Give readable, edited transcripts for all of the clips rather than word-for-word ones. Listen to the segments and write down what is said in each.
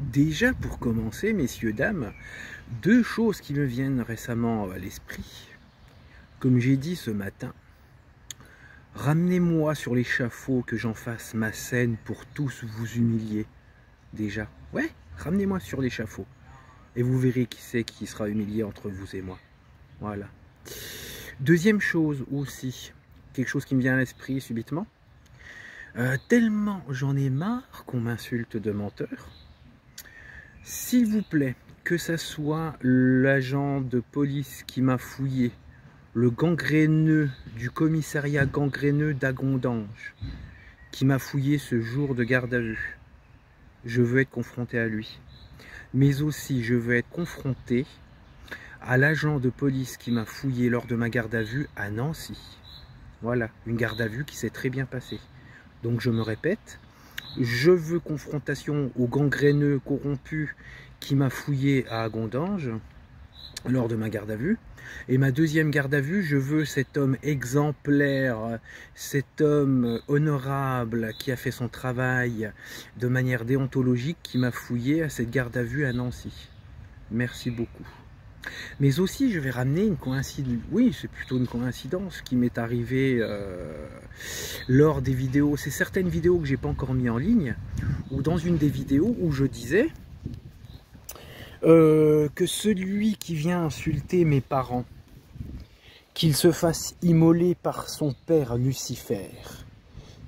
Déjà, pour commencer, messieurs, dames, deux choses qui me viennent récemment à l'esprit. Comme j'ai dit ce matin, ramenez-moi sur l'échafaud que j'en fasse ma scène pour tous vous humilier. Déjà, ouais, ramenez-moi sur l'échafaud. Et vous verrez qui c'est qui sera humilié entre vous et moi. Voilà. Deuxième chose aussi, quelque chose qui me vient à l'esprit subitement. Tellement j'en ai marre qu'on m'insulte de menteur. S'il vous plaît, que ça soit l'agent de police qui m'a fouillé, le gangréneux du commissariat gangréneux d'Agondange, qui m'a fouillé ce jour de garde à vue, je veux être confronté à lui. Mais aussi, je veux être confronté à l'agent de police qui m'a fouillé lors de ma garde à vue à Nancy. Voilà, une garde à vue qui s'est très bien passée. Donc je me répète, je veux confrontation au gangréneux corrompu qui m'a fouillé à Agondange lors de ma garde à vue. Et ma deuxième garde à vue, je veux cet homme exemplaire, cet homme honorable qui a fait son travail de manière déontologique qui m'a fouillé à cette garde à vue à Nancy. Merci beaucoup. Mais aussi, je vais ramener une coïncidence. Oui, c'est plutôt une coïncidence qui m'est arrivée lors des vidéos. C'est certaines vidéos que j'ai pas encore mis en ligne, ou dans une des vidéos où je disais que celui qui vient insulter mes parents, qu'il se fasse immoler par son père Lucifer,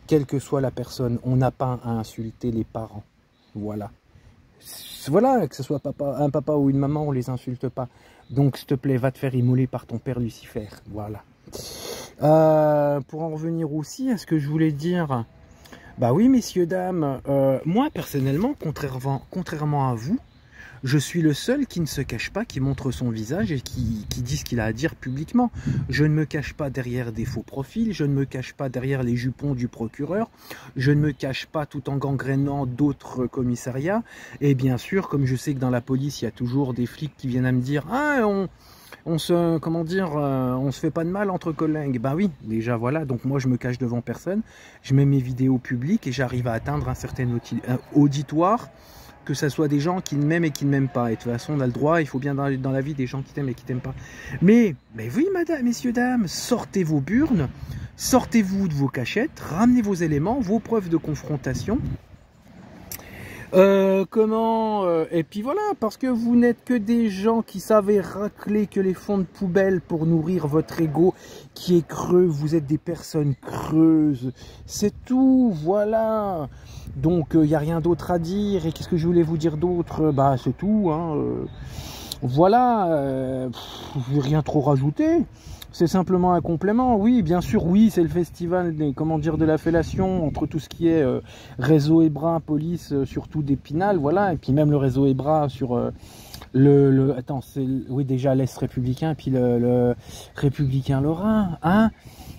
quelle que soit la personne, on n'a pas à insulter les parents. Voilà. Voilà, que ce soit un papa ou une maman, on les insulte pas. Donc, s'il te plaît, va te faire immoler par ton père Lucifer. Voilà. Pour en revenir aussi à ce que je voulais dire, bah oui, messieurs, dames, moi, personnellement, contrairement à vous, je suis le seul qui ne se cache pas, qui montre son visage et qui dit ce qu'il a à dire publiquement. Je ne me cache pas derrière des faux profils, je ne me cache pas derrière les jupons du procureur, je ne me cache pas tout en gangrénant d'autres commissariats. Et bien sûr, comme je sais que dans la police, il y a toujours des flics qui viennent à me dire « Ah, on se fait pas de mal entre collègues. » Ben oui, déjà voilà, donc moi je me cache devant personne, je mets mes vidéos publiques et j'arrive à atteindre un certain auditoire, que ce soit des gens qui m'aiment et qui ne m'aiment pas. Et de toute façon, on a le droit, il faut bien dans la vie des gens qui t'aiment et qui t'aiment pas. Mais oui, madame, messieurs, dames, sortez vos burnes, sortez-vous de vos cachettes, ramenez vos éléments, vos preuves de confrontation. Et puis voilà, parce que vous n'êtes que des gens qui savent racler que les fonds de poubelle pour nourrir votre ego qui est creux. Vous êtes des personnes creuses, c'est tout, voilà. Donc il n'y a rien d'autre à dire. Et qu'est-ce que je voulais vous dire d'autre? Bah c'est tout, hein. Voilà, je vais rien trop rajouter. C'est simplement un complément. Oui, bien sûr, oui, c'est le festival des, comment dire, de la fellation entre tout ce qui est réseau EBRA, police, surtout d'Épinal, voilà, et puis même le réseau EBRA sur attends, c'est oui déjà l'Est républicain, puis le républicain lorrain, hein.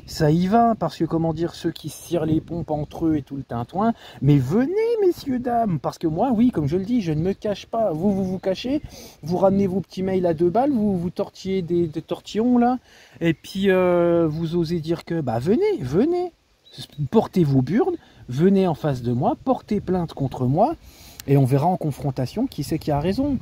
Ça y va, parce que, comment dire, ceux qui se tirent les pompes entre eux et tout le tintouin, mais venez, messieurs, dames, parce que moi, oui, comme je le dis, je ne me cache pas. Vous cachez, vous ramenez vos petits mails à 2 balles, vous tortillez des tortillons, là, et puis vous osez dire que, bah, venez, portez vos burnes, venez en face de moi, portez plainte contre moi, et on verra en confrontation qui c'est qui a raison.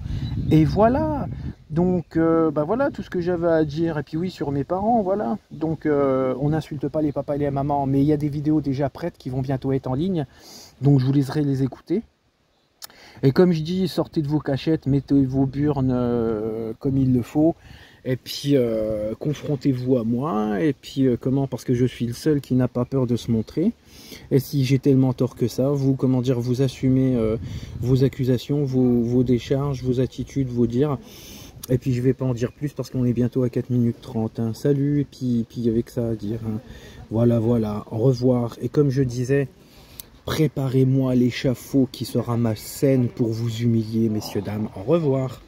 Et voilà. Donc, bah voilà tout ce que j'avais à dire. Et puis oui, sur mes parents, voilà. Donc, on n'insulte pas les papas et les mamans, mais il y a des vidéos déjà prêtes qui vont bientôt être en ligne. Donc, je vous laisserai les écouter. Et comme je dis, sortez de vos cachettes, mettez vos burnes comme il le faut. Et puis, confrontez-vous à moi. Et puis, comment? Parce que je suis le seul qui n'a pas peur de se montrer. Et si j'ai tellement tort que ça, vous, comment dire, vous assumez vos accusations, vos décharges, vos attitudes, vos dires. Et puis, je vais pas en dire plus parce qu'on est bientôt à 4 minutes 30. Hein. Salut, et puis avec ça à dire. Hein. Voilà, voilà. Au revoir. Et comme je disais, préparez-moi l'échafaud qui sera ma scène pour vous humilier, messieurs, dames. Au revoir.